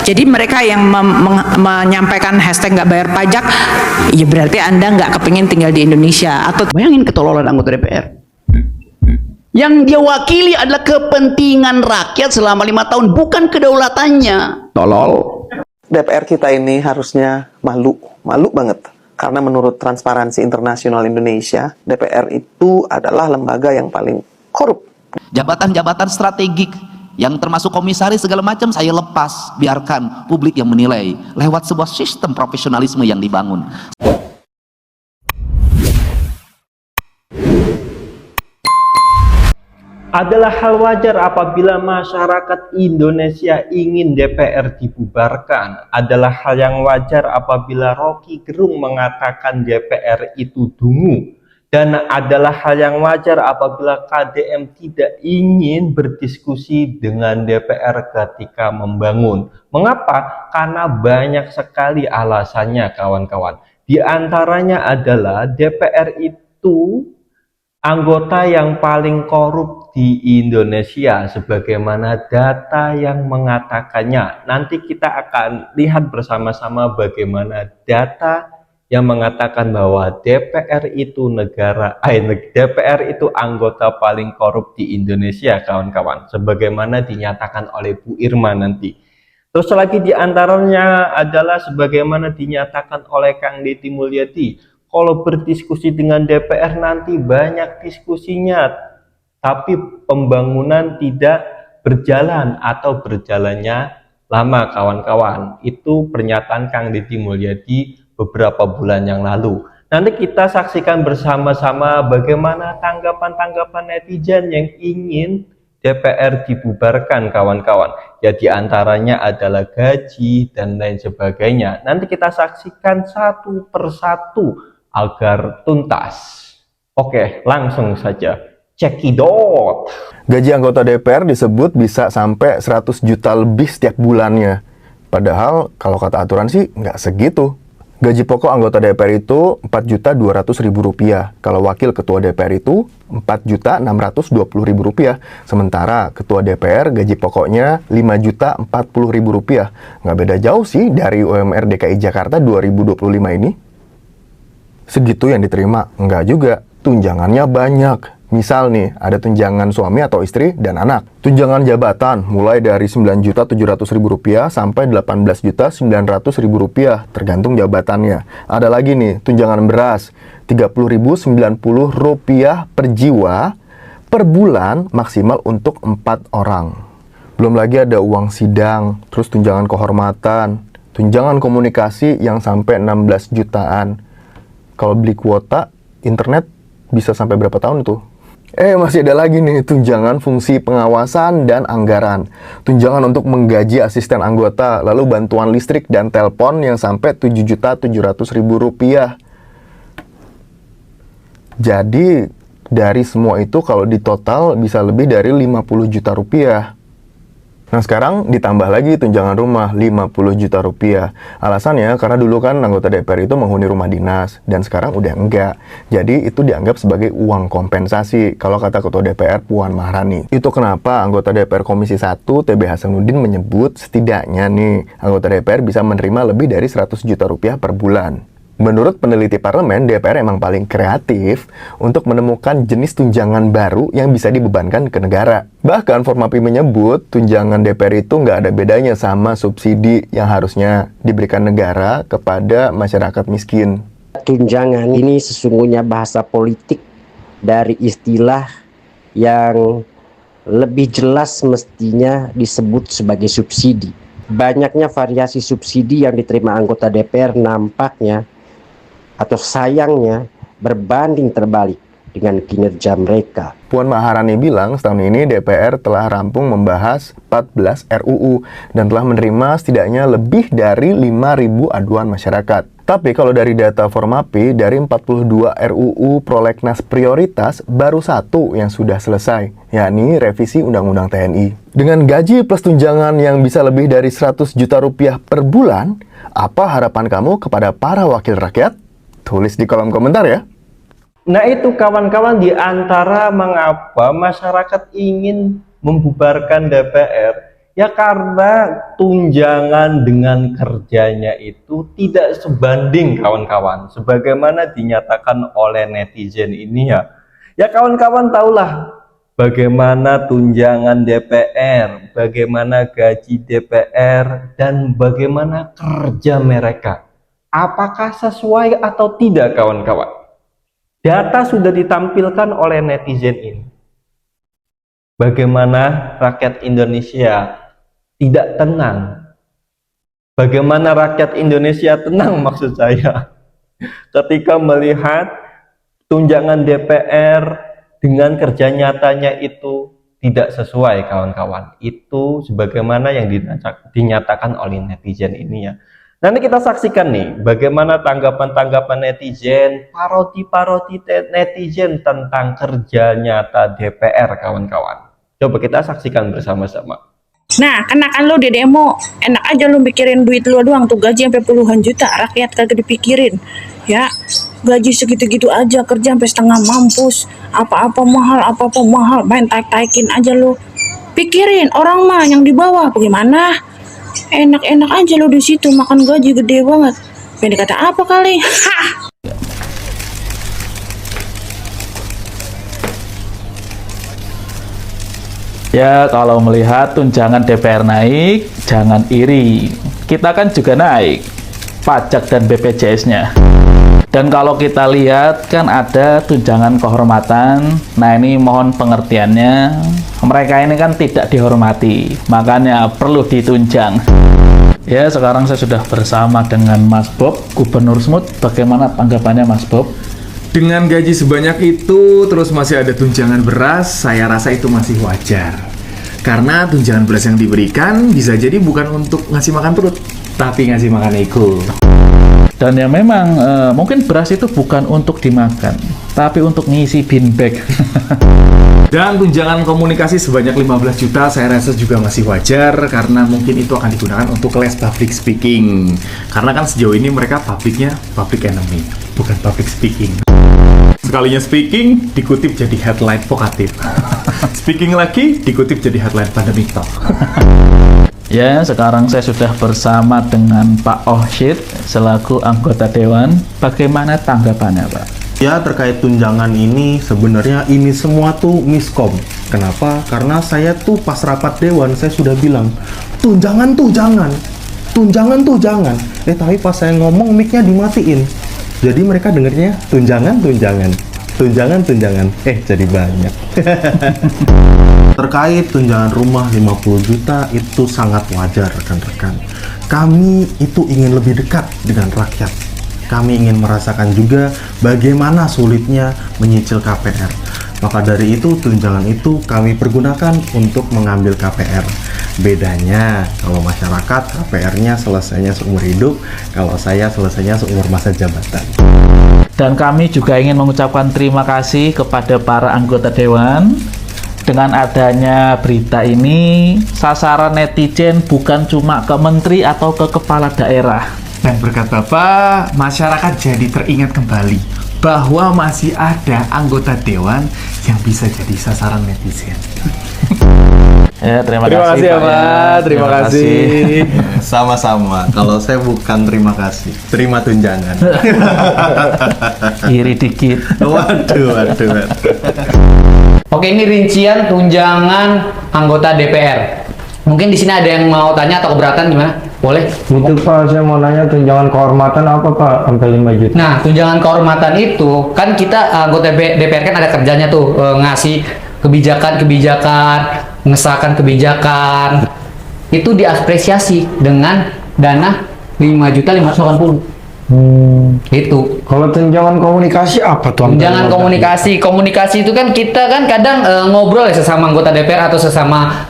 Jadi mereka yang menyampaikan hashtag nggak bayar pajak, ya berarti Anda nggak kepingin tinggal di Indonesia. Atau bayangin ketololan anggota DPR. Yang dia wakili adalah kepentingan rakyat selama 5 tahun, bukan kedaulatannya. Tolol. DPR kita ini harusnya malu banget. Karena menurut Transparansi Internasional Indonesia, DPR itu adalah lembaga yang paling korup. Jabatan-jabatan strategik yang termasuk komisaris segala macam saya lepas, biarkan publik yang menilai lewat sebuah sistem profesionalisme yang dibangun. Adalah hal wajar apabila masyarakat Indonesia ingin DPR dibubarkan. Adalah hal yang wajar apabila Rocky Gerung mengatakan DPR itu dungu. Dan adalah hal yang wajar apabila KDM tidak ingin berdiskusi dengan DPR ketika membangun. Mengapa? Karena banyak sekali alasannya, kawan-kawan. Di antaranya adalah DPR itu anggota yang paling korup di Indonesia, sebagaimana data yang mengatakannya. Nanti kita akan lihat bersama-sama bagaimana data yang mengatakan bahwa DPR itu DPR itu anggota paling korup di Indonesia, kawan-kawan, sebagaimana dinyatakan oleh Bu Irma nanti. Terus lagi di antaranya adalah sebagaimana dinyatakan oleh Kang Deddy Mulyadi. Kalau berdiskusi dengan DPR nanti banyak diskusinya, tapi pembangunan tidak berjalan atau berjalannya lama, kawan-kawan. Itu pernyataan Kang Deddy Mulyadi beberapa bulan yang lalu. Nanti kita saksikan bersama-sama bagaimana tanggapan-tanggapan netizen yang ingin DPR dibubarkan, kawan-kawan. Ya diantaranya adalah gaji dan lain sebagainya. Nanti kita saksikan satu persatu agar tuntas. Oke, langsung saja cekidot. Gaji anggota DPR disebut bisa sampai 100 juta lebih setiap bulannya. Padahal kalau kata aturan sih nggak segitu. Gaji pokok anggota DPR itu Rp4.200.000. Kalau wakil ketua DPR itu Rp4.620.000. Sementara ketua DPR gaji pokoknya Rp5.040.000. Nggak beda jauh sih dari UMR DKI Jakarta 2025 ini. Segitu yang diterima? Enggak juga. Tunjangannya banyak. Misal nih, ada tunjangan suami atau istri dan anak. Tunjangan jabatan mulai dari Rp9.700.000 sampai Rp18.900.000 tergantung jabatannya. Ada lagi nih, tunjangan beras Rp30.090 per jiwa per bulan maksimal untuk 4 orang. Belum lagi ada uang sidang, terus tunjangan kehormatan, tunjangan komunikasi yang sampai 16 jutaan. Kalau beli kuota internet bisa sampai berapa tahun itu? Masih ada lagi nih, tunjangan fungsi pengawasan dan anggaran. Tunjangan untuk menggaji asisten anggota, lalu bantuan listrik dan telepon yang sampai Rp7.700.000. Jadi, dari semua itu kalau ditotal bisa lebih dari Rp50 juta. Nah sekarang ditambah lagi tunjangan rumah Rp50 juta. Alasannya karena dulu kan anggota DPR itu menghuni rumah dinas dan sekarang udah enggak. Jadi itu dianggap sebagai uang kompensasi kalau kata Ketua DPR Puan Maharani. Itu kenapa anggota DPR Komisi 1 TB Hasanuddin menyebut setidaknya nih anggota DPR bisa menerima lebih dari Rp100 juta per bulan. Menurut peneliti parlemen, DPR emang paling kreatif untuk menemukan jenis tunjangan baru yang bisa dibebankan ke negara. Bahkan Formapi menyebut tunjangan DPR itu nggak ada bedanya sama subsidi yang harusnya diberikan negara kepada masyarakat miskin. Tunjangan ini sesungguhnya bahasa politik dari istilah yang lebih jelas mestinya disebut sebagai subsidi. Banyaknya variasi subsidi yang diterima anggota DPR nampaknya atau sayangnya berbanding terbalik dengan kinerja mereka. Puan Maharani bilang setahun ini DPR telah rampung membahas 14 RUU dan telah menerima setidaknya lebih dari 5.000 aduan masyarakat. Tapi kalau dari data Formapi, dari 42 RUU prolegnas prioritas, baru satu yang sudah selesai, yakni revisi Undang-Undang TNI. Dengan gaji plus tunjangan yang bisa lebih dari Rp100 juta per bulan, apa harapan kamu kepada para wakil rakyat? Tulis di kolom komentar ya. Nah itu kawan-kawan, di antara mengapa masyarakat ingin membubarkan DPR, Ya karena tunjangan dengan kerjanya itu tidak sebanding kawan-kawan. Sebagaimana dinyatakan oleh netizen ini ya. Ya kawan-kawan tahulah bagaimana tunjangan DPR, bagaimana gaji DPR, dan bagaimana kerja mereka. Apakah sesuai atau tidak kawan-kawan? Data sudah ditampilkan oleh netizen ini. Bagaimana rakyat Indonesia tidak tenang. Bagaimana rakyat Indonesia tenang maksud saya ketika melihat tunjangan DPR dengan kerja nyatanya itu tidak sesuai kawan-kawan. Itu sebagaimana yang dinyatakan oleh netizen ini ya. Nanti kita saksikan nih bagaimana tanggapan-tanggapan netizen, parodi-parodi netizen tentang kerja nyata DPR kawan-kawan. Coba kita saksikan bersama-sama. Nah, kenakan lu di demo, enak aja lu mikirin duit lu doang tuh, gaji sampai puluhan juta, rakyat kagak dipikirin. Ya, gaji segitu-gitu aja, kerja sampai setengah mampus, apa-apa mahal, main taik-taikin aja lu. Pikirin orang mah yang di bawah bagaimana? Enak-enak aja lu di situ makan gaji gede banget. Pendek kata apa kali? Hah! Ya, kalau melihat tunjangan DPR naik, jangan iri. Kita kan juga naik pajak dan BPJS-nya. Dan kalau kita lihat kan ada tunjangan kehormatan. Nah, ini mohon pengertiannya. Mereka ini kan tidak dihormati, makanya perlu ditunjang. Ya, sekarang saya sudah bersama dengan Mas Bob, Gubernur Sumut. Bagaimana tanggapannya Mas Bob? Dengan gaji sebanyak itu, terus masih ada tunjangan beras, saya rasa itu masih wajar. Karena tunjangan beras yang diberikan bisa jadi bukan untuk ngasih makan perut, tapi ngasih makan ego. Dan ya memang mungkin beras itu bukan untuk dimakan, tapi untuk ngisi bin bag. Dan tunjangan komunikasi sebanyak 15 juta saya rasa juga masih wajar, karena mungkin itu akan digunakan untuk les public speaking. Karena kan sejauh ini mereka publiknya public enemy, bukan public speaking. Sekalinya speaking, dikutip jadi headline vokatif. Speaking lagi, dikutip jadi headline pandemic talk. Ya, sekarang saya sudah bersama dengan Pak Ohsyid selaku anggota Dewan. Bagaimana tanggapannya, Pak? Ya, terkait tunjangan ini sebenarnya ini semua tuh miskom. Kenapa? Karena saya tuh pas rapat Dewan saya sudah bilang tunjangan tuh jangan, tunjangan tuh jangan. Tapi pas saya ngomong mic-nya dimatiin. Jadi mereka dengernya tunjangan, tunjangan, tunjangan, tunjangan. Jadi banyak. Terkait tunjangan rumah 50 juta itu sangat wajar rekan-rekan. Kami itu ingin lebih dekat dengan rakyat. Kami ingin merasakan juga bagaimana sulitnya menyicil KPR. Maka dari itu tunjangan itu kami pergunakan untuk mengambil KPR. Bedanya kalau masyarakat KPR-nya selesainya seumur hidup, kalau saya selesainya seumur masa jabatan. Dan kami juga ingin mengucapkan terima kasih kepada para anggota Dewan. Dengan adanya berita ini, sasaran netizen bukan cuma ke menteri atau ke kepala daerah. Dan berkat Bapak, masyarakat jadi teringat kembali bahwa masih ada anggota Dewan yang bisa jadi sasaran netizen. Ya, terima kasih ya Pak. Terima kasih. Sama-sama. Kalau saya bukan terima kasih, terima tunjangan. Iri dikit. Waduh. Oke, ini rincian tunjangan anggota DPR. Mungkin di sini ada yang mau tanya atau keberatan gimana? Boleh? Itu Pak, saya mau nanya tunjangan kehormatan apa Pak sampai 5 juta? Nah, tunjangan kehormatan itu kan kita anggota DPR kan ada kerjanya tuh ngasih kebijakan-kebijakan, mengesahkan kebijakan. Itu diapresiasi dengan dana 5.580.000. Itu. Kalau tunjangan komunikasi apa tuh? Tunjangan komunikasi itu kan kita kan kadang ngobrol ya sesama anggota DPR atau sesama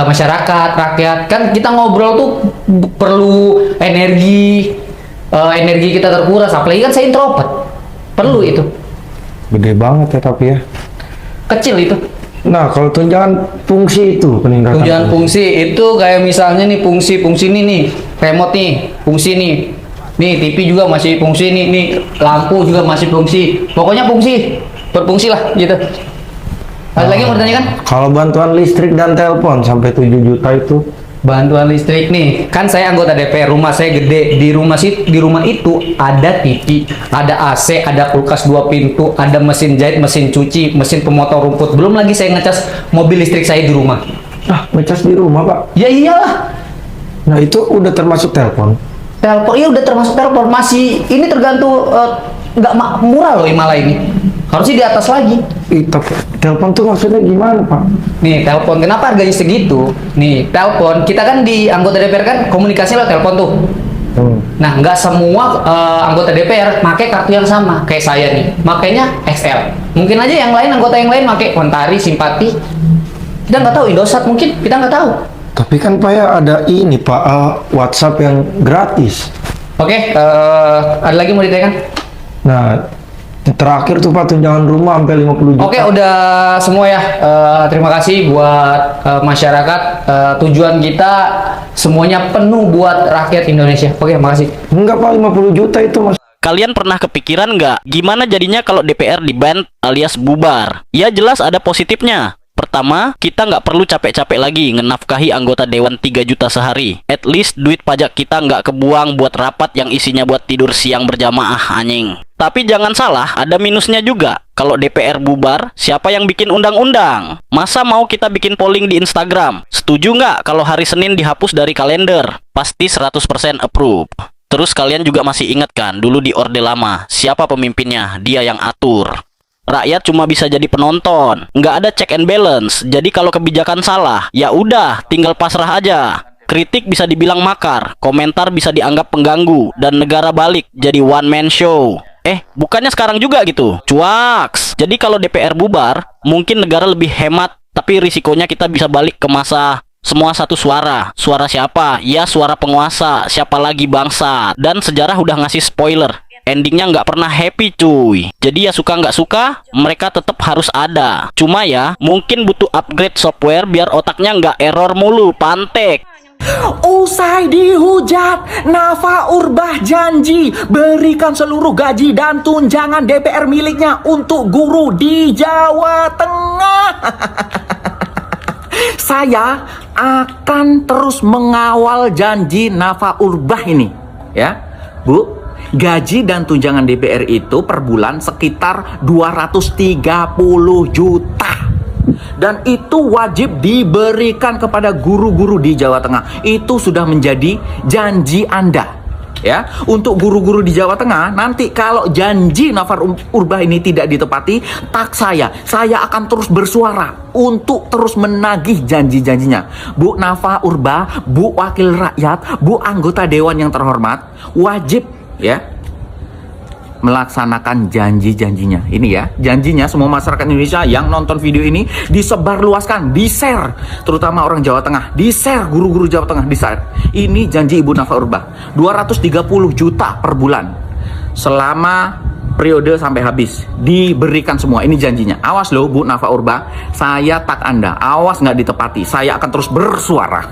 masyarakat, rakyat. Kan kita ngobrol tuh perlu energi kita terkuras. Apalagi kan saya introvert. Perlu itu. Gede banget ya tapi ya. Kecil itu. Nah, kalau tunjangan fungsi itu peningkatan. Tunjangan fungsi itu kayak misalnya nih fungsi ini nih, remote nih, fungsi nih. Nih TV juga masih fungsi nih lampu juga masih fungsi. Pokoknya fungsi, berfungsi lah gitu. Ada lagi yang mau ditanyakan? Kalau bantuan listrik dan telepon sampai 7 juta itu. Bantuan listrik nih, kan saya anggota DPR, rumah saya gede. Di rumah itu ada TV, ada AC, ada kulkas 2 pintu, ada mesin jahit, mesin cuci, mesin pemotong rumput. Belum lagi saya ngecas mobil listrik saya di rumah. Ah, ngecas di rumah, Pak? Ya iyalah. Nah, itu udah termasuk telepon. Telepon, iya udah termasuk telepon. Masih, ini tergantung, nggak murah loh malah ini. Harusnya di atas lagi. Tapi telepon tuh maksudnya gimana, Pak? Nih, telepon kenapa harganya segitu? Nih, telepon, kita kan di anggota DPR kan komunikasi lewat telepon tuh. Nah, nggak semua anggota DPR pakai kartu yang sama. Kayak saya nih, makanya XL. Mungkin aja yang lain, anggota yang lain pakai Ontari, Simpati. Kita nggak tahu, Indosat mungkin, kita nggak tahu. Tapi kan Pak ya ada ini Pak, WhatsApp yang gratis. Oke, ada lagi mau ditanyakan? Nah, terakhir tuh Pak, tunjangan rumah sampai 50 juta. Oke, udah semua ya. Terima kasih buat masyarakat. Tujuan kita semuanya penuh buat rakyat Indonesia. Oke, makasih. Enggak Pak, 50 juta itu Mas. Kalian pernah kepikiran nggak gimana jadinya kalau DPR di-ban alias bubar? Ya jelas ada positifnya. Pertama, kita nggak perlu capek-capek lagi ngenafkahi anggota dewan 3 juta sehari. At least duit pajak kita nggak kebuang buat rapat yang isinya buat tidur siang berjamaah anjing. Tapi jangan salah, ada minusnya juga. Kalau DPR bubar, siapa yang bikin undang-undang? Masa mau kita bikin polling di Instagram? Setuju nggak kalau hari Senin dihapus dari kalender? Pasti 100% approve. Terus kalian juga masih ingat kan, dulu di Orde Lama, siapa pemimpinnya? Dia yang atur. Rakyat cuma bisa jadi penonton, nggak ada check and balance. Jadi kalau kebijakan salah, ya udah, tinggal pasrah aja. Kritik bisa dibilang makar, komentar bisa dianggap pengganggu, dan negara balik jadi one man show. Bukannya sekarang juga gitu? Cuaks. Jadi kalau DPR bubar, mungkin negara lebih hemat, tapi risikonya kita bisa balik ke masa semua satu suara. Suara siapa? Ya suara penguasa. Siapa lagi bangsa? Dan sejarah udah ngasih spoiler. Endingnya nggak pernah happy cuy. Jadi ya suka nggak suka, mereka tetap harus ada. Cuma ya, mungkin butuh upgrade software biar otaknya nggak error mulu, pantek. Usai dihujat, Nafa Urbah janji berikan seluruh gaji dan tunjangan DPR miliknya untuk guru di Jawa Tengah. Saya akan terus mengawal janji Nafa Urbah ini, ya, Bu. Gaji dan tunjangan DPR itu per bulan sekitar 230 juta. Dan itu wajib diberikan kepada guru-guru di Jawa Tengah. Itu sudah menjadi janji Anda. Ya, untuk guru-guru di Jawa Tengah, nanti kalau janji Nafa Urbah ini tidak ditepati, saya akan terus bersuara untuk terus menagih janji-janjinya. Bu Nafa Urbah, Bu Wakil Rakyat, Bu anggota Dewan yang terhormat, wajib ya melaksanakan janji-janjinya. Ini ya, janjinya semua masyarakat Indonesia yang nonton video ini disebarluaskan, di-share, terutama orang Jawa Tengah, di-share, guru-guru Jawa Tengah di-share. Ini janji Ibu Nafa Urbah, 230 juta per bulan selama periode sampai habis, diberikan semua. Ini janjinya. Awas loh Bu Nafa Urbah, saya tak Anda, awas nggak ditepati, saya akan terus bersuara.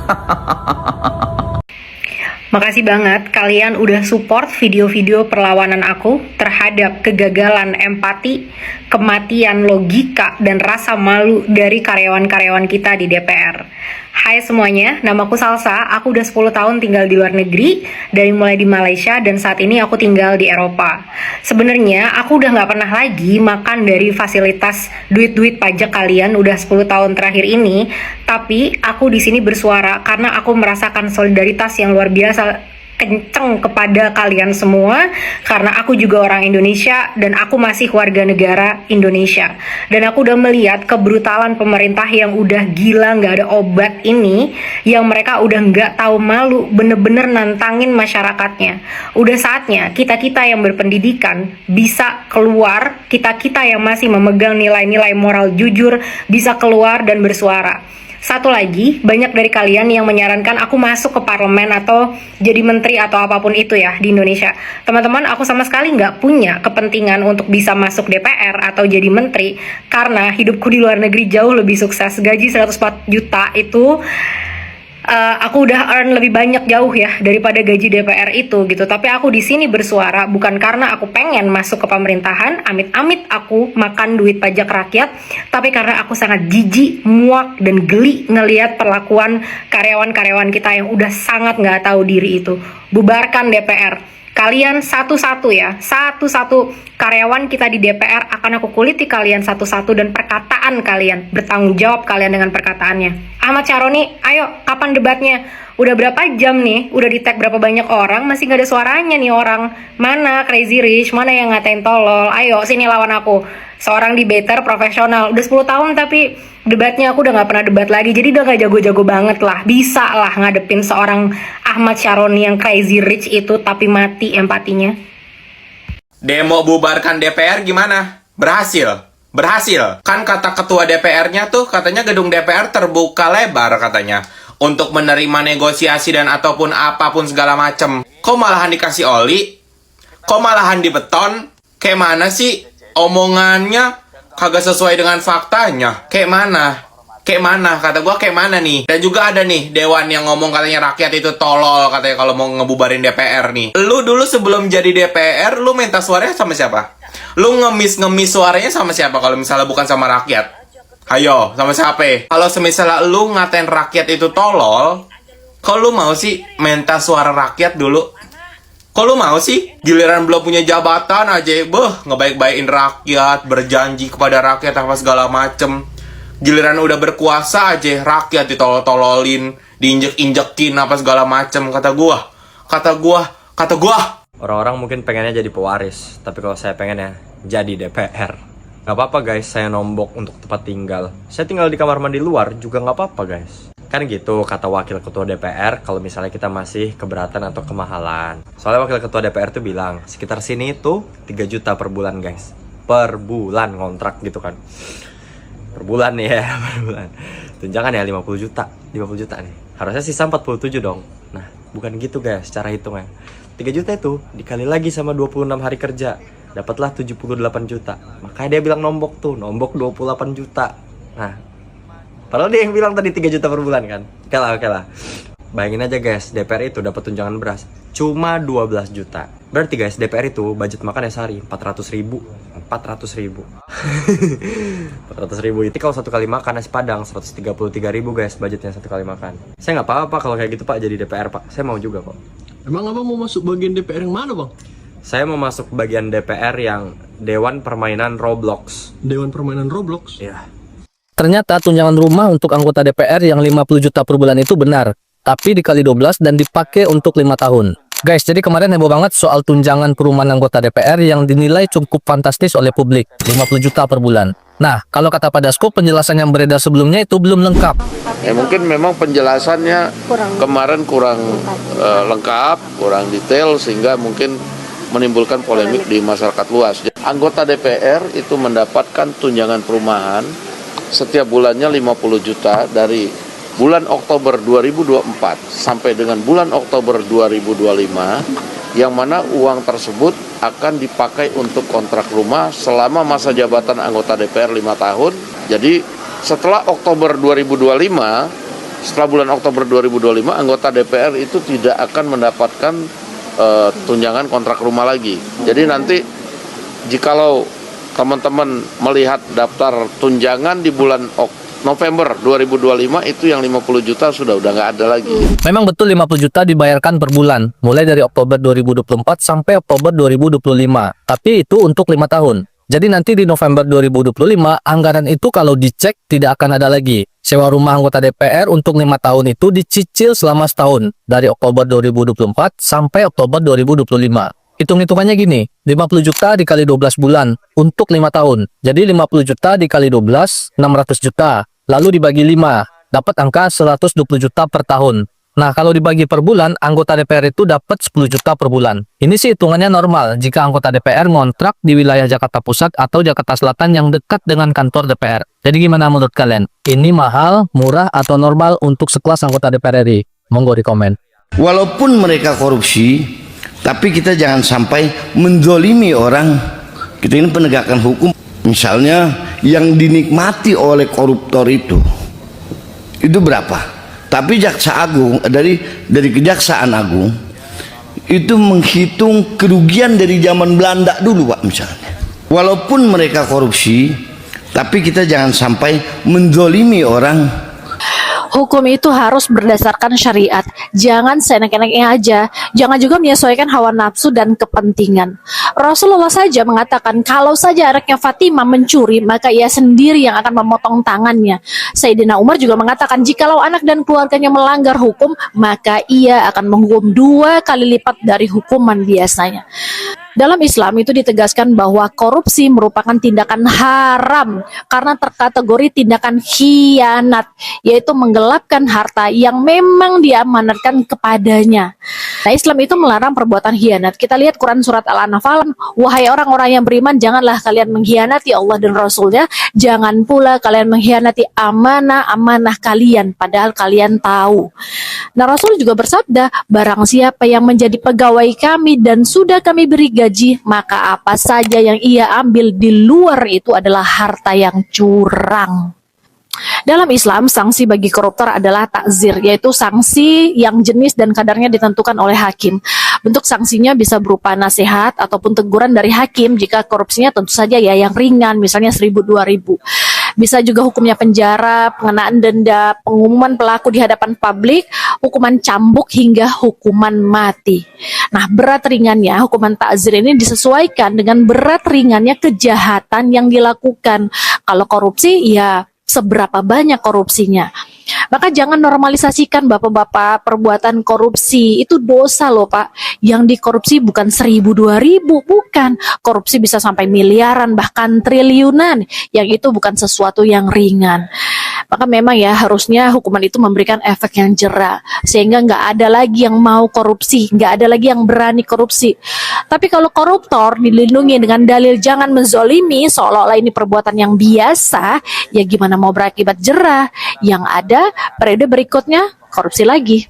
Makasih banget kalian udah support video-video perlawanan aku terhadap kegagalan empati, kematian logika, dan rasa malu dari karyawan-karyawan kita di DPR. Hai semuanya, namaku Salsa, aku udah 10 tahun tinggal di luar negeri, dari mulai di Malaysia dan saat ini aku tinggal di Eropa. Sebenarnya aku udah nggak pernah lagi makan dari fasilitas duit-duit pajak kalian udah 10 tahun terakhir ini, tapi aku di sini bersuara karena aku merasakan solidaritas yang luar biasa kenceng kepada kalian semua, karena aku juga orang Indonesia dan aku masih warga negara Indonesia, dan aku udah melihat kebrutalan pemerintah yang udah gila nggak ada obat ini, yang mereka udah nggak tahu malu, bener-bener nantangin masyarakatnya. Udah saatnya kita-kita yang berpendidikan bisa keluar, kita-kita yang masih memegang nilai-nilai moral jujur bisa keluar dan bersuara. Satu lagi, banyak dari kalian yang menyarankan aku masuk ke parlemen atau jadi menteri atau apapun itu ya di Indonesia. Teman-teman, aku sama sekali nggak punya kepentingan untuk bisa masuk DPR atau jadi menteri, karena hidupku di luar negeri jauh lebih sukses. Gaji 104 juta itu aku udah earn lebih banyak jauh ya daripada gaji DPR itu gitu. Tapi aku di sini bersuara bukan karena aku pengen masuk ke pemerintahan, amit-amit aku makan duit pajak rakyat, tapi karena aku sangat jijik, muak, dan geli ngelihat perlakuan karyawan-karyawan kita yang udah sangat nggak tahu diri itu. Bubarkan DPR. Kalian satu-satu ya, satu-satu karyawan kita di DPR akan aku kuliti kalian satu-satu dan perkataan kalian, bertanggung jawab kalian dengan perkataannya. Ahmad Syaroni, ayo kapan debatnya? Udah berapa jam nih, udah di tag berapa banyak orang, masih gak ada suaranya nih orang. Mana Crazy Rich, mana yang ngatain tolol, ayo sini lawan aku. Seorang debater profesional, udah 10 tahun tapi debatnya aku udah gak pernah debat lagi, jadi udah gak jago-jago banget lah. Bisa lah ngadepin seorang Ahmad Syaroni yang Crazy Rich itu tapi mati empatinya. Demo bubarkan DPR gimana? Berhasil? Berhasil. Kan kata ketua DPR-nya tuh katanya gedung DPR terbuka lebar katanya untuk menerima negosiasi dan ataupun apapun segala macem. Kok malahan dikasih oli? Kok malahan dibeton? Kayak mana sih? Omongannya kagak sesuai dengan faktanya. Kayak mana? Kayak mana? Kata gua kayak mana nih? Dan juga ada nih Dewan yang ngomong katanya rakyat itu tolol katanya kalau mau ngebubarin DPR nih. Lu dulu sebelum jadi DPR, lu minta suaranya sama siapa? Lu ngemis suaranya sama siapa kalau misalnya bukan sama rakyat? Hayo, sama siapa? Kalau misalnya lu ngatain rakyat itu tolol, kok lu mau sih minta suara rakyat dulu? Kok lu mau sih? Giliran belum punya jabatan aja, ngebaik-baikin rakyat, berjanji kepada rakyat apa segala macem. Giliran udah berkuasa aja, rakyat ditolol-tololin, diinjek-injekin apa segala macem. Kata gua. Orang-orang mungkin pengennya jadi pewaris, tapi kalau saya pengennya jadi DPR. Gak apa-apa guys, saya nombok untuk tempat tinggal. Saya tinggal di kamar mandi luar juga gak apa-apa guys. Kan gitu kata wakil ketua DPR kalau misalnya kita masih keberatan atau kemahalan. Soalnya wakil ketua DPR tuh bilang sekitar sini tuh 3 juta per bulan guys. Per bulan kontrak gitu kan. Per bulan nih ya, per bulan. Tunjangan ya 50 juta nih. Harusnya sisa 47 dong. Nah, bukan gitu guys cara hitungnya. 3 juta itu dikali lagi sama 26 hari kerja, dapatlah 78 juta. Makanya dia bilang nombok 28 juta. Nah, padahal dia yang bilang tadi 3 juta per bulan kan. Oke lah. Bayangin aja guys, DPR itu dapat tunjangan beras cuma 12 juta. Berarti guys, DPR itu budget makannya sehari 400 ribu. 400 ribu itu kalau satu kali makan nasi padang 133 ribu guys budgetnya satu kali makan. Saya nggak apa-apa kalau kayak gitu pak jadi DPR pak. Saya mau juga kok. Emang abang mau masuk bagian DPR yang mana bang? Saya mau masuk bagian DPR yang Dewan Permainan Roblox. Dewan Permainan Roblox? Iya. Ternyata tunjangan rumah untuk anggota DPR yang 50 juta per bulan itu benar, tapi dikali 12 dan dipakai untuk 5 tahun. Guys, jadi kemarin heboh banget soal tunjangan perumahan anggota DPR yang dinilai cukup fantastis oleh publik, 50 juta per bulan. Nah, kalau kata Pak Dasko, penjelasan yang beredar sebelumnya itu belum lengkap. Ya mungkin memang penjelasannya kemarin kurang lengkap, kurang detail, sehingga mungkin menimbulkan polemik di masyarakat luas. Anggota DPR itu mendapatkan tunjangan perumahan setiap bulannya 50 juta dari bulan Oktober 2024 sampai dengan bulan Oktober 2025, yang mana uang tersebut akan dipakai untuk kontrak rumah selama masa jabatan anggota DPR 5 tahun. Jadi setelah Oktober 2025, setelah bulan Oktober 2025, anggota DPR itu tidak akan mendapatkan tunjangan kontrak rumah lagi. Jadi nanti jikalau teman-teman melihat daftar tunjangan di bulan November 2025 itu yang 50 juta udah nggak ada lagi. Memang betul 50 juta dibayarkan per bulan, mulai dari Oktober 2024 sampai Oktober 2025. Tapi itu untuk 5 tahun. Jadi nanti di November 2025, anggaran itu kalau dicek tidak akan ada lagi. Sewa rumah anggota DPR untuk 5 tahun itu dicicil selama setahun, dari Oktober 2024 sampai Oktober 2025. Hitung-hitungannya gini, 50 juta dikali 12 bulan untuk 5 tahun. Jadi 50 juta dikali 12, 600 juta. Lalu dibagi 5, dapat angka 120 juta per tahun. Nah, kalau dibagi per bulan, anggota DPR itu dapat 10 juta per bulan. Ini sih hitungannya normal jika anggota DPR ngontrak di wilayah Jakarta Pusat atau Jakarta Selatan yang dekat dengan kantor DPR. Jadi gimana menurut kalian? Ini mahal, murah, atau normal untuk sekelas anggota DPR RI? Monggo di komen. Walaupun mereka korupsi, tapi kita jangan sampai menzolimi orang. Kita ini penegakan hukum. Misalnya yang dinikmati oleh koruptor itu berapa? Tapi Jaksa Agung dari Kejaksaan Agung itu menghitung kerugian dari zaman Belanda dulu, Pak, misalnya. Walaupun mereka korupsi, tapi kita jangan sampai menzolimi orang. Hukum itu harus berdasarkan syariat. Jangan seenak-enaknya aja. Jangan juga menyesuaikan hawa nafsu dan kepentingan. Rasulullah saja mengatakan kalau saja anaknya Fatimah mencuri, maka ia sendiri yang akan memotong tangannya. Sayyidina Umar juga mengatakan jikalau anak dan keluarganya melanggar hukum, maka ia akan menghukum 2 kali lipat dari hukuman biasanya. Dalam Islam itu ditegaskan bahwa korupsi merupakan tindakan haram karena terkategori tindakan khianat, yaitu menggelapkan harta yang memang diamanatkan kepadanya. Nah, Islam itu melarang perbuatan khianat. Kita lihat Quran surat Al-Anfal, wahai orang-orang yang beriman, janganlah kalian mengkhianati Allah dan Rasulnya, jangan pula kalian mengkhianati amanah-amanah kalian, padahal kalian tahu. Nah, Rasul juga bersabda, barang siapa yang menjadi pegawai kami dan sudah kami beri gaji, maka apa saja yang ia ambil di luar itu adalah harta yang curang. Dalam Islam, sanksi bagi koruptor adalah takzir, yaitu sanksi yang jenis dan kadarnya ditentukan oleh hakim. Bentuk sanksinya bisa berupa nasihat ataupun teguran dari hakim. Jika korupsinya tentu saja ya yang ringan, misalnya 1.000-2.000. Bisa juga hukumnya penjara, pengenaan denda, pengumuman pelaku di hadapan publik, hukuman cambuk hingga hukuman mati. Nah, berat ringannya hukuman takzir ini disesuaikan dengan berat ringannya kejahatan yang dilakukan. Kalau korupsi ya seberapa banyak korupsinya. Maka jangan normalisasikan bapak-bapak perbuatan korupsi. Itu dosa loh, Pak. Yang dikorupsi bukan 1.000-2.000, bukan. Korupsi bisa sampai miliaran bahkan triliunan. Yang itu bukan sesuatu yang ringan. Maka memang ya harusnya hukuman itu memberikan efek yang jera, sehingga nggak ada lagi yang mau korupsi, nggak ada lagi yang berani korupsi. Tapi kalau koruptor dilindungi dengan dalil jangan menzolimi, seolah-olah ini perbuatan yang biasa, ya gimana mau berakibat jera? Yang ada periode berikutnya korupsi lagi.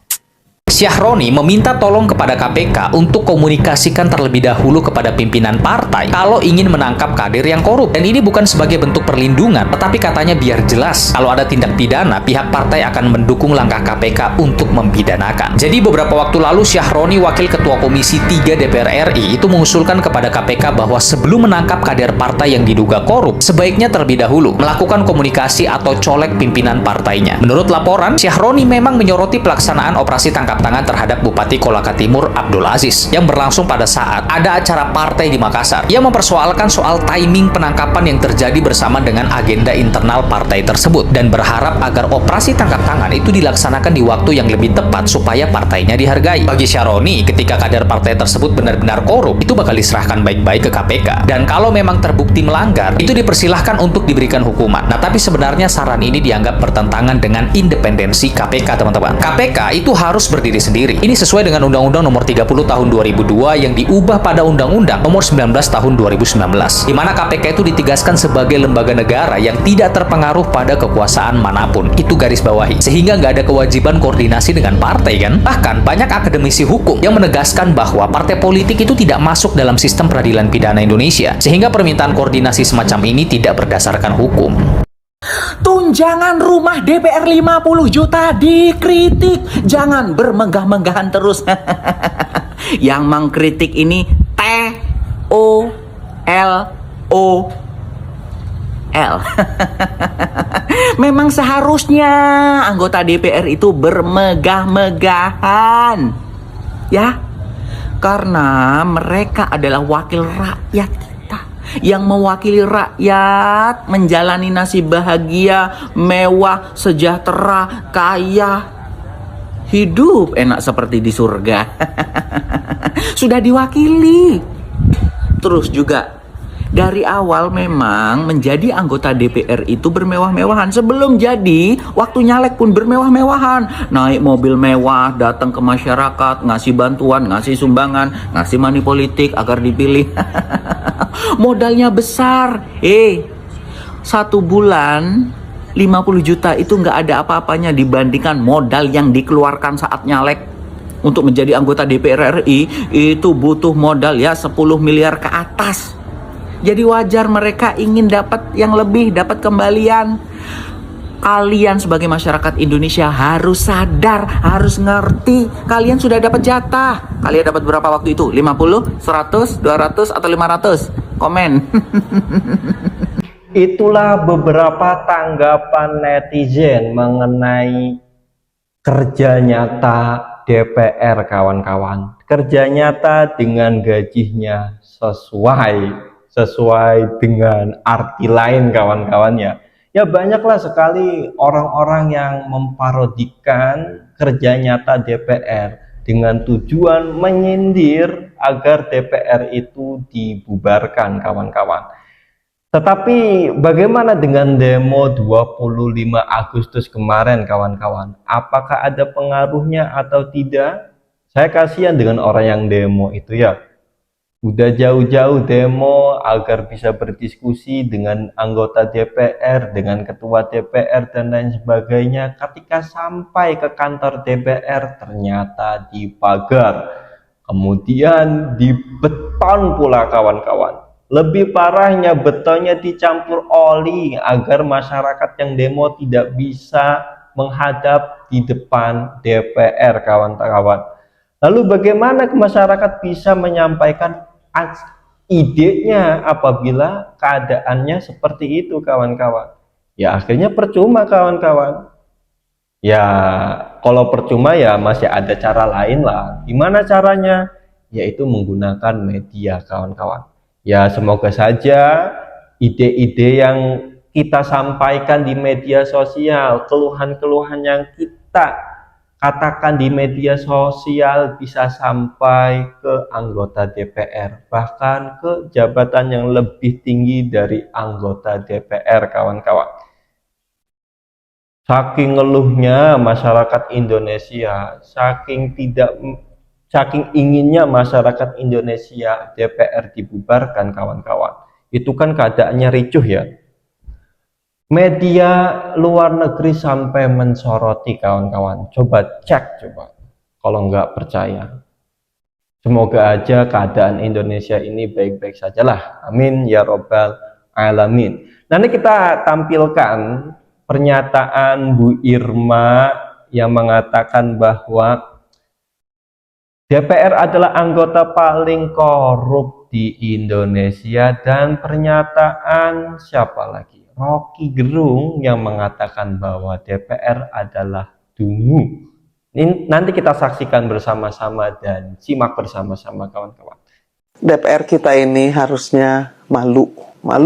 Syahroni meminta tolong kepada KPK untuk komunikasikan terlebih dahulu kepada pimpinan partai kalau ingin menangkap kader yang korup. Dan ini bukan sebagai bentuk perlindungan, tetapi katanya biar jelas kalau ada tindak pidana, pihak partai akan mendukung langkah KPK untuk mempidanakan. Jadi beberapa waktu lalu Syahroni, Wakil Ketua Komisi 3 DPR RI, itu mengusulkan kepada KPK bahwa sebelum menangkap kader partai yang diduga korup, sebaiknya terlebih dahulu melakukan komunikasi atau colek pimpinan partainya. Menurut laporan, Syahroni memang menyoroti pelaksanaan operasi tangkap tangan terhadap Bupati Kolaka Timur Abdul Aziz yang berlangsung pada saat ada acara partai di Makassar. Ia mempersoalkan soal timing penangkapan yang terjadi bersama dengan agenda internal partai tersebut dan berharap agar operasi tangkap tangan itu dilaksanakan di waktu yang lebih tepat supaya partainya dihargai. Bagi Syahroni, ketika kader partai tersebut benar-benar korup, itu bakal diserahkan baik-baik ke KPK. Dan kalau memang terbukti melanggar, itu dipersilahkan untuk diberikan hukuman. Nah, tapi sebenarnya saran ini dianggap bertentangan dengan independensi KPK, teman-teman. KPK itu harus berdiri sendiri. Ini sesuai dengan Undang-Undang Nomor 30 Tahun 2002 yang diubah pada Undang-Undang Nomor 19 Tahun 2019, di mana KPK itu ditegaskan sebagai lembaga negara yang tidak terpengaruh pada kekuasaan manapun. Itu garis bawahi. Sehingga nggak ada kewajiban koordinasi dengan partai, kan? Bahkan banyak akademisi hukum yang menegaskan bahwa partai politik itu tidak masuk dalam sistem peradilan pidana Indonesia, sehingga permintaan koordinasi semacam ini tidak berdasarkan hukum. Tunjangan rumah DPR 50 juta dikritik. Jangan bermenggah-menggahan terus. Yang mengkritik ini TOLOL. Memang seharusnya anggota DPR itu bermegah-megahan. Ya. Karena mereka adalah wakil rakyat, yang mewakili rakyat menjalani nasib bahagia, mewah, sejahtera, kaya, hidup enak seperti di surga. Sudah diwakili. Terus juga dari awal memang menjadi anggota DPR itu bermewah-mewahan. Sebelum jadi, waktu nyalek pun bermewah-mewahan. Naik mobil mewah, datang ke masyarakat, ngasih bantuan, ngasih sumbangan, ngasih money politik agar dipilih. Modalnya besar. 1 bulan 50 juta itu nggak ada apa-apanya dibandingkan modal yang dikeluarkan saat nyalek. Untuk menjadi anggota DPR RI itu butuh modal ya 10 miliar ke atas. Jadi wajar mereka ingin dapat yang lebih, dapat kembalian. Kalian sebagai masyarakat Indonesia harus sadar, harus ngerti. Kalian sudah dapat jatah. Kalian dapat berapa waktu itu? 50, 100, 200, atau 500? Komen. Itulah beberapa tanggapan netizen mengenai kerja nyata DPR, kawan-kawan. Kerja nyata dengan gajinya sesuai dengan arti lain, kawan-kawan ya. Ya banyaklah sekali orang-orang yang memparodikan kerja nyata DPR dengan tujuan menyindir agar DPR itu dibubarkan, kawan-kawan. Tetapi bagaimana dengan demo 25 Agustus kemarin, kawan-kawan? Apakah ada pengaruhnya atau tidak? Saya kasihan dengan orang yang demo itu ya. Udah jauh-jauh demo agar bisa berdiskusi dengan anggota DPR, dengan ketua DPR dan lain sebagainya. Ketika sampai ke kantor DPR ternyata dipagar, kemudian dibeton pula, kawan-kawan. Lebih parahnya, betonnya dicampur oli agar masyarakat yang demo tidak bisa menghadap di depan DPR, kawan-kawan. Lalu bagaimana masyarakat bisa menyampaikan idenya apabila keadaannya seperti itu, kawan-kawan? Ya akhirnya percuma, kawan-kawan. Ya kalau percuma ya masih ada cara lain lah. Gimana caranya? Yaitu menggunakan media, kawan-kawan. Ya semoga saja ide-ide yang kita sampaikan di media sosial, keluhan-keluhan yang kita katakan di media sosial bisa sampai ke anggota DPR, bahkan ke jabatan yang lebih tinggi dari anggota DPR, kawan-kawan. Saking ngeluhnya masyarakat Indonesia, saking inginnya masyarakat Indonesia DPR dibubarkan, kawan-kawan. Itu kan keadaannya ricuh ya. Media luar negeri sampai mensoroti, kawan-kawan. Coba cek, coba. Kalau nggak percaya. Semoga aja keadaan Indonesia ini baik-baik sajalah. Amin ya robbal alamin. Nanti kita tampilkan pernyataan Bu Irma yang mengatakan bahwa DPR adalah anggota paling korup di Indonesia, dan pernyataan siapa lagi? Rocky Gerung yang mengatakan bahwa DPR adalah dungu. Ini nanti kita saksikan bersama-sama dan simak bersama-sama, kawan-kawan. DPR kita ini harusnya malu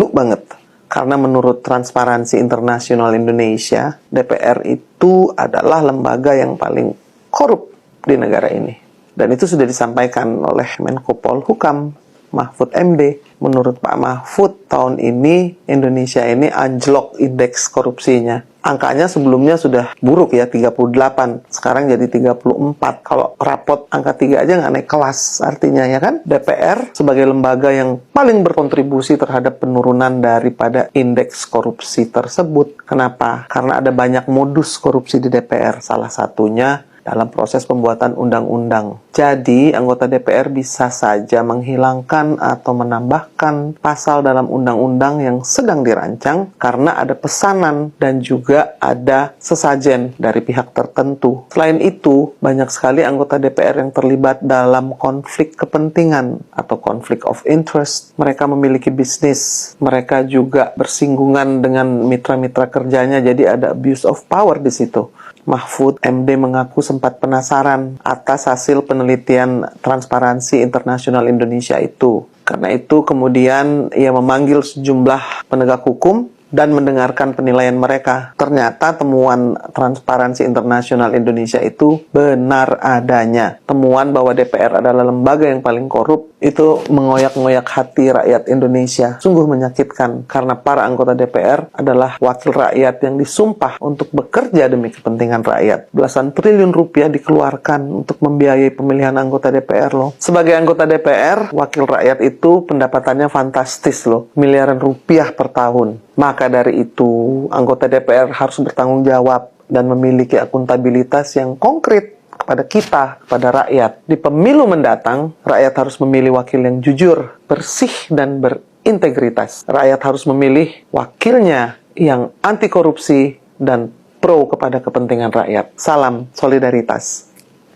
banget. Karena menurut Transparansi Internasional Indonesia, DPR itu adalah lembaga yang paling korup di negara ini. Dan itu sudah disampaikan oleh Menko Polhukam, Mahfud MD. Menurut Pak Mahfud, tahun ini Indonesia ini anjlok indeks korupsinya. Angkanya sebelumnya sudah buruk ya, 38. Sekarang jadi 34. Kalau rapot angka 3 aja nggak naik kelas. Artinya ya kan, DPR sebagai lembaga yang paling berkontribusi terhadap penurunan daripada indeks korupsi tersebut. Kenapa? Karena ada banyak modus korupsi di DPR. Salah satunya dalam proses pembuatan undang-undang. Jadi, anggota DPR bisa saja menghilangkan atau menambahkan pasal dalam undang-undang yang sedang dirancang karena ada pesanan dan juga ada sesajen dari pihak tertentu. Selain itu, banyak sekali anggota DPR yang terlibat dalam konflik kepentingan atau konflik of interest. Mereka memiliki bisnis, mereka juga bersinggungan dengan mitra-mitra kerjanya, jadi ada abuse of power di situ. Mahfud MD mengaku sempat penasaran atas hasil penelitian Transparansi Internasional Indonesia itu. Karena itu kemudian ia memanggil sejumlah penegak hukum dan mendengarkan penilaian mereka. Ternyata temuan Transparansi Internasional Indonesia itu benar adanya. Temuan bahwa DPR adalah lembaga yang paling korup itu mengoyak-ngoyak hati rakyat Indonesia. Sungguh menyakitkan karena para anggota DPR adalah wakil rakyat yang disumpah untuk bekerja demi kepentingan rakyat. Belasan triliun rupiah dikeluarkan untuk membiayai pemilihan anggota DPR loh. Sebagai anggota DPR, wakil rakyat itu pendapatannya fantastis loh. Miliaran rupiah per tahun. Maka dari itu, anggota DPR harus bertanggung jawab dan memiliki akuntabilitas yang konkret kepada kita, kepada rakyat. Di pemilu mendatang, rakyat harus memilih wakil yang jujur, bersih, dan berintegritas. Rakyat harus memilih wakilnya yang anti korupsi, dan pro kepada kepentingan rakyat. Salam solidaritas.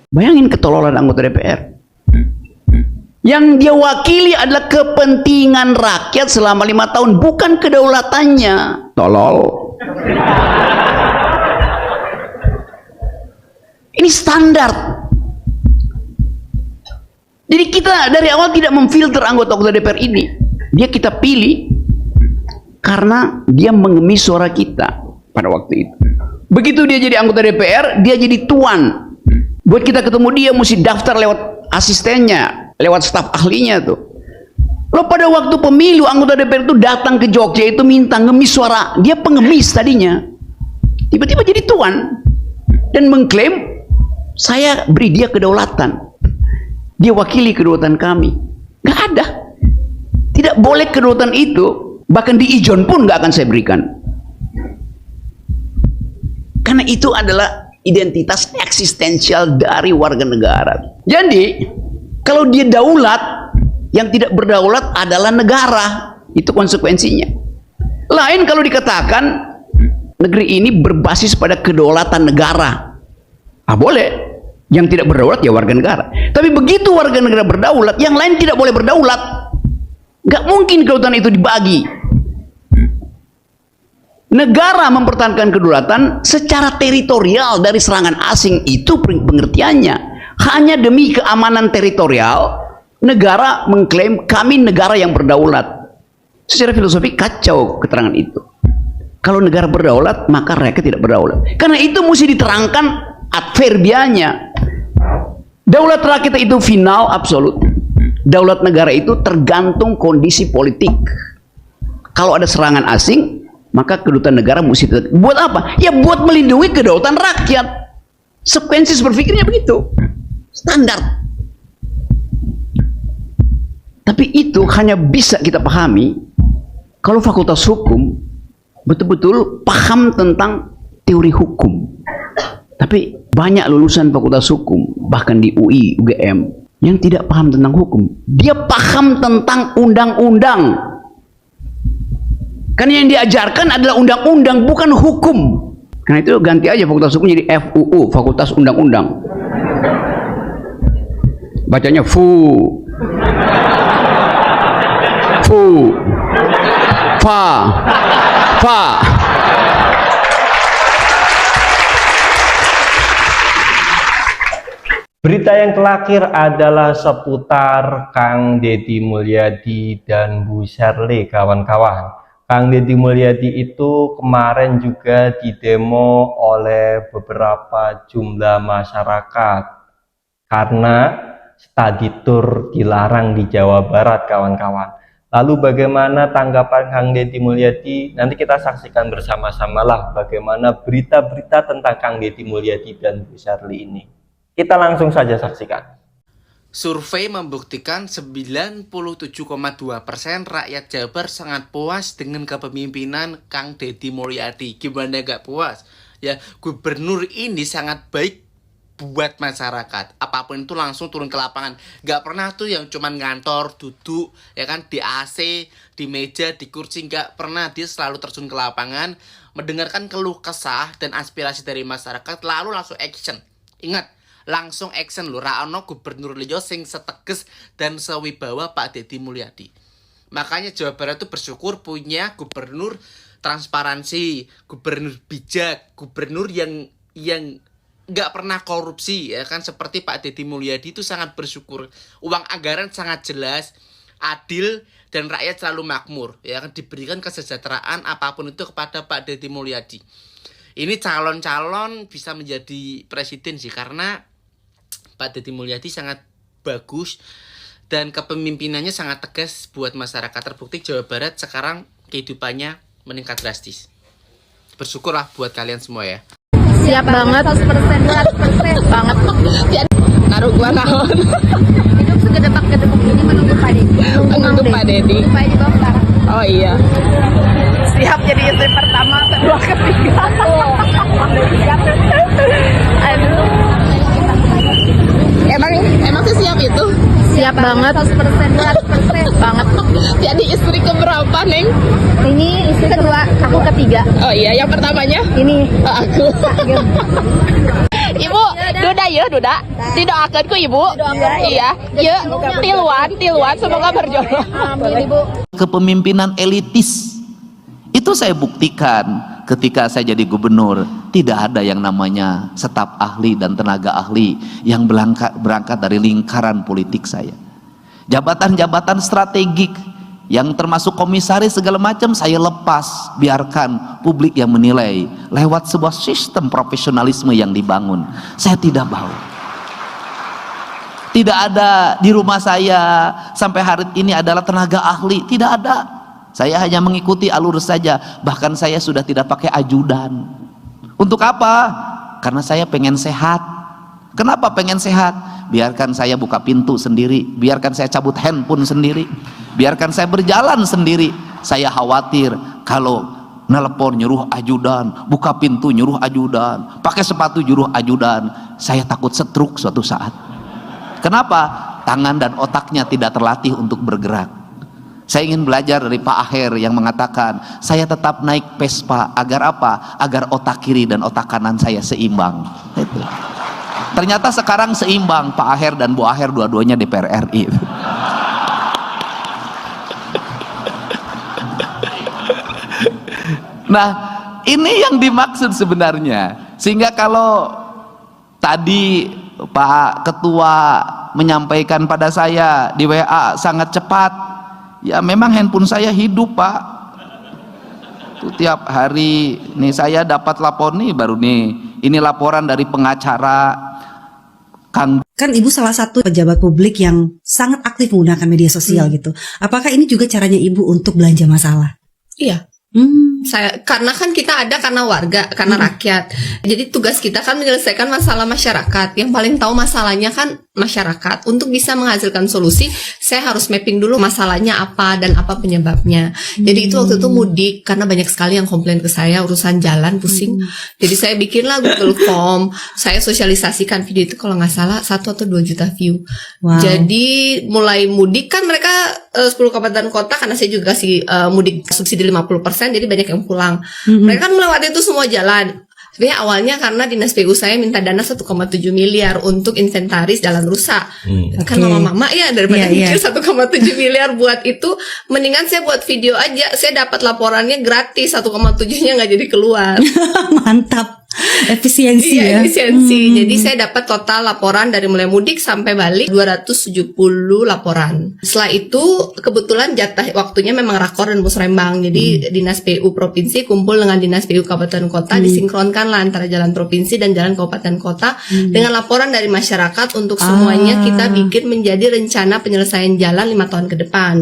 Bayangin ketololan anggota DPR. Yang dia wakili adalah kepentingan rakyat selama 5 tahun, bukan kedaulatannya. Tolol. Ini standar. Jadi kita dari awal tidak memfilter anggota-anggota DPR ini. Dia kita pilih karena dia mengemis suara kita pada waktu itu. Begitu dia jadi anggota DPR, dia jadi tuan. Buat kita ketemu dia mesti daftar lewat asistennya, lewat staf ahlinya tuh. Lo pada waktu pemilu anggota DPR itu datang ke Jogja itu minta ngemis suara. Dia pengemis tadinya. Tiba-tiba jadi tuan dan mengklaim saya beri dia kedaulatan. Dia wakili kedaulatan kami. Nggak ada. Tidak boleh kedaulatan itu, bahkan di ijon pun nggak akan saya berikan. Karena itu adalah identitas eksistensial dari warga negara. Jadi, kalau dia daulat, yang tidak berdaulat adalah negara. Itu konsekuensinya. Lain kalau dikatakan negeri ini berbasis pada kedaulatan negara. Boleh. Yang tidak berdaulat ya warga negara. Tapi begitu warga negara berdaulat, yang lain tidak boleh berdaulat. Gak mungkin kedaulatan itu dibagi. Negara mempertahankan kedaulatan secara teritorial dari serangan asing, itu pengertiannya. Hanya demi keamanan teritorial, negara mengklaim kami negara yang berdaulat. Secara filosofi kacau keterangan itu. Kalau negara berdaulat, maka rakyat tidak berdaulat. Karena itu mesti diterangkan adverbianya. Daulat rakyat itu final, absolut. Daulat negara itu tergantung kondisi politik. Kalau ada serangan asing, maka kedutaan negara mesti buat apa? Ya buat melindungi kedaulatan rakyat. Sekuensi berpikirnya begitu. Standar. Tapi itu hanya bisa kita pahami kalau fakultas hukum betul-betul paham tentang teori hukum. Tapi banyak lulusan fakultas hukum, bahkan di UI, UGM, yang tidak paham tentang hukum. Dia paham tentang undang-undang. Karena yang diajarkan adalah undang-undang, bukan hukum. Karena itu ganti aja fakultas hukum jadi FUU, Fakultas Undang-Undang. Bacanya FU. FU. FA. FA. Berita yang terakhir adalah seputar Kang Deddy Mulyadi dan Bu Sherly, kawan-kawan. Kang Deddy Mulyadi itu kemarin juga didemo oleh beberapa jumlah masyarakat karena study tour dilarang di Jawa Barat, kawan-kawan. Lalu bagaimana tanggapan Kang Deddy Mulyadi? Nanti kita saksikan bersama-sama lah bagaimana berita-berita tentang Kang Deddy Mulyadi dan Bu Sherly ini. Kita langsung saja saksikan. Survei membuktikan 97,2% rakyat Jabar sangat puas dengan kepemimpinan Kang Deddy Mulyadi. Gimana gak puas? Ya, gubernur ini sangat baik buat masyarakat. Apapun itu langsung turun ke lapangan. Gak pernah tuh yang cuman ngantor, duduk, ya kan, di AC, di meja, di kursi. Gak pernah, dia selalu terjun ke lapangan, mendengarkan keluh kesah dan aspirasi dari masyarakat, lalu langsung action. Ingat, langsung action lho, ra ono gubernur liya sing seteges dan sewibawa Pak Deddy Mulyadi. Makanya Jawa Barat itu bersyukur punya gubernur transparansi, gubernur bijak, gubernur yang nggak pernah korupsi, ya kan, seperti Pak Deddy Mulyadi. Itu sangat bersyukur. Uang anggaran sangat jelas, adil, dan rakyat selalu makmur, ya kan, diberikan kesejahteraan apapun itu kepada Pak Deddy Mulyadi. Ini calon-calon bisa menjadi presiden sih, karena Pak Deddy Mulyadi sangat bagus dan kepemimpinannya sangat tegas buat masyarakat. Terbukti Jawa Barat sekarang kehidupannya meningkat drastis. Bersyukurlah buat kalian semua ya. Siap banget. 100% banget. Naruh gua naon. Hidup segedepak-gedepuk ini menunggu Pak Deddy. Menunggu Pak Deddy. Pak Deddy Bangsa. Oh iya. Siap jadi istri pertama, kedua, ketiga. Aduh. Emang sesiap itu? Siap Siap banget. 100%, 100% banget. Jadi istri keberapa, Neng? Ini istri kedua, aku ketiga. Oh iya, yang pertamanya? Ini aku. Ibu, Duda ya, Duda. Didoakan ku Ibu. Iya. Ya, Tilwan, semoga berjodoh. Amin, Ibu. Kepemimpinan elitis itu saya buktikan ketika saya jadi gubernur. Tidak ada yang namanya staf ahli dan tenaga ahli yang berangkat dari lingkaran politik saya. Jabatan-jabatan strategik yang termasuk komisaris segala macam saya lepas, biarkan publik yang menilai lewat sebuah sistem profesionalisme yang dibangun. Saya tidak mau. Tidak ada di rumah saya sampai hari ini adalah tenaga ahli, tidak ada. Saya hanya mengikuti alur saja, bahkan saya sudah tidak pakai ajudan. Untuk apa? Karena saya pengen sehat. Kenapa pengen sehat? Biarkan saya buka pintu sendiri, biarkan saya cabut handphone sendiri, biarkan saya berjalan sendiri. Saya khawatir kalau nelpon nyuruh ajudan, buka pintu nyuruh ajudan, pakai sepatu nyuruh ajudan, saya takut stroke suatu saat. Kenapa? Tangan dan otaknya tidak terlatih untuk bergerak. Saya ingin belajar dari Pak Aher yang mengatakan, saya tetap naik Vespa agar apa? Agar otak kiri dan otak kanan saya seimbang. Itu. Ternyata sekarang seimbang. Pak Aher dan Bu Aher dua-duanya DPR RI. Nah, ini yang dimaksud sebenarnya. Sehingga kalau tadi Pak Ketua menyampaikan pada saya di WA sangat cepat, ya memang handphone saya hidup, Pak. Itu tiap hari nih saya dapat lapor nih baru nih. Ini laporan dari pengacara Kang. Kan Ibu salah satu pejabat publik yang sangat aktif menggunakan media sosial gitu. Apakah ini juga caranya Ibu untuk belanja masalah? Iya. Karena kan kita ada karena warga, karena rakyat. Jadi tugas kita kan menyelesaikan masalah masyarakat. Yang paling tahu masalahnya kan masyarakat. Untuk bisa menghasilkan solusi, saya harus mapping dulu masalahnya apa dan apa penyebabnya. Jadi itu waktu itu mudik karena banyak sekali yang komplain ke saya urusan jalan pusing. Jadi saya bikinlah Google Form. Saya sosialisasikan video itu kalau nggak salah 1 atau 2 juta view. Wow. Jadi mulai mudik kan mereka 10 kabupaten kota karena saya juga kasih mudik subsidi 50%, jadi banyak yang pulang. Mereka kan melewati itu semua jalan. Sebenarnya awalnya karena dinas PU saya minta dana 1,7 miliar untuk inventaris jalan rusak. Kan mama-mama ya daripada mikir 1,7 miliar buat itu, mendingan saya buat video aja. Saya dapat laporannya gratis, 1,7-nya nggak jadi keluar. Mantap. Efisiensi ya. Efisiensi. Jadi saya dapat total laporan dari mulai mudik sampai balik 270 laporan. Setelah itu kebetulan jatah waktunya memang rakor dan musrembang. Jadi dinas PU provinsi kumpul dengan dinas PU kabupaten kota, disinkronkan lah antara jalan provinsi dan jalan kabupaten kota dengan laporan dari masyarakat untuk semuanya kita bikin menjadi rencana penyelesaian jalan 5 tahun ke depan.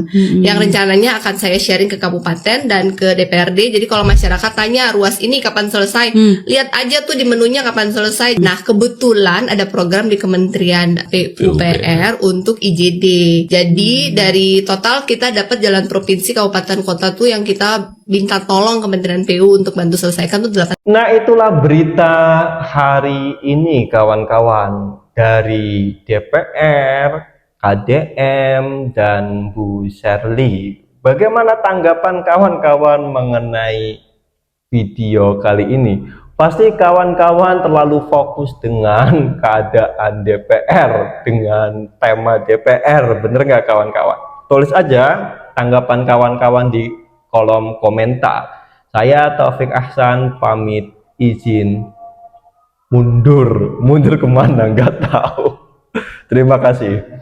Yang rencananya akan saya sharing ke kabupaten dan ke DPRD. Jadi kalau masyarakat tanya ruas ini kapan selesai, lihat aja tuh di menunya kapan selesai. Nah, kebetulan ada program di Kementerian PUPR untuk IJD. Jadi dari total kita dapat jalan provinsi kabupaten kota tuh yang kita minta tolong Kementerian PU untuk bantu selesaikan tuh 8. Nah, itulah berita hari ini kawan-kawan dari DPR, KDM, dan Bu Sherly. Bagaimana tanggapan kawan-kawan mengenai video kali ini? Pasti kawan-kawan terlalu fokus dengan keadaan DPR, dengan tema DPR, bener nggak kawan-kawan? Tulis aja tanggapan kawan-kawan di kolom komentar. Saya Taufik Ahsan pamit izin mundur kemana nggak tahu. Terima kasih.